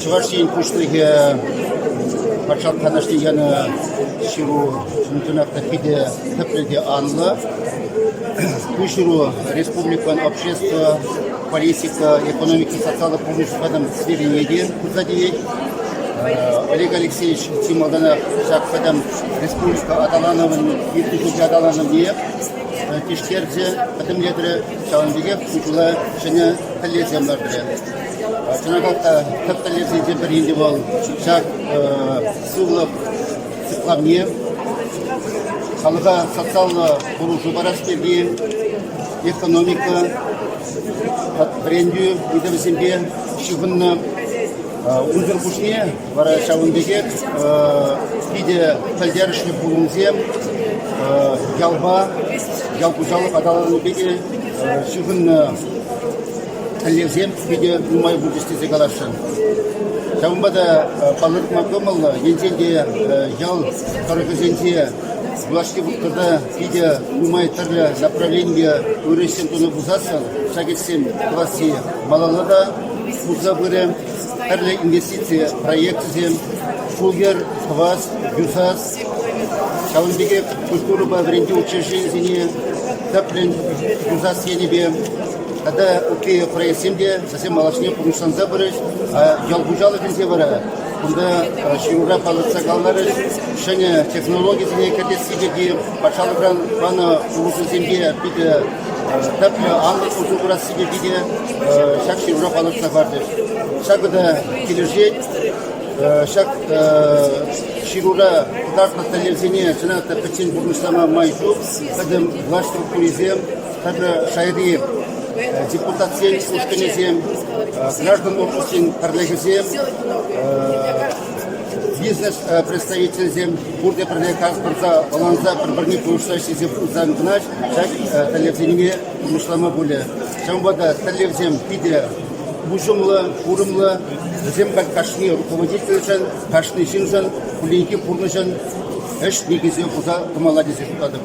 Чувашия пушлыге патшал канашты яны ширу шунтунакта пиде тепреде анлы. Пуширу республикан общество, политика, экономики, социальных помощникам сфере един кузадей. Олег Алексеевич Тималданов шакфадам республика Адалановын, Ертушуки Адалановне тишкерде, потом ледры шаландыге кучула шыны талеземлардыры. Чынакалта тып талезеде бір енді бол шак сулып сыплавне, халыға социалы құрушу барастерге, экономика, бренду, едімізімбе шығынны Унзыр кушне вара шавындыгек пиде талдершли пулунзем ялба ялкужалық адаланы беге шығын таллевзем пиде нумай будестезе галашын. Шавынбада палырт макымыл ензенде ял қарығызенде влашки бұқтырда пиде нумай түрлі направление өресен туны бұзасын шагетсен класси малалада бұза бұры әрлі инвестиция проектізем, шулгер, хвас, юсас, шалынбеге культурыба вренде учреждениене, тәплін юсас енебе, әді өке проектсемде, сәсем малашне пұрнышанза бұрыш, ялбужалы бензе бара, бұнда шиура палытса қаллары, шәне технологиясыне кәтесігеде, патшалығран баны ұлысыземде біді тәплі аңлы ұзу бұрасыге біде, шак шиура палытса барды. Шагда кележет, шаг ширура кутартна талевзене, чыната печень бурнышлама майду, кадым влаштыл туризем, кадым шайри депутациен ушканезем, граждан обществен карлегезем, бизнес представителзем, бурде продекаспорта, баланза, проборник повышающий зем замгнаш, шаг талевзене бурнышлама буле. Шамбада талевзем пиде Бужумлы, Урымлы, зем как кашни руководитель жан, кашни шин жан, кулинки пурны жан, эш негезе куза тымала дезе шутады.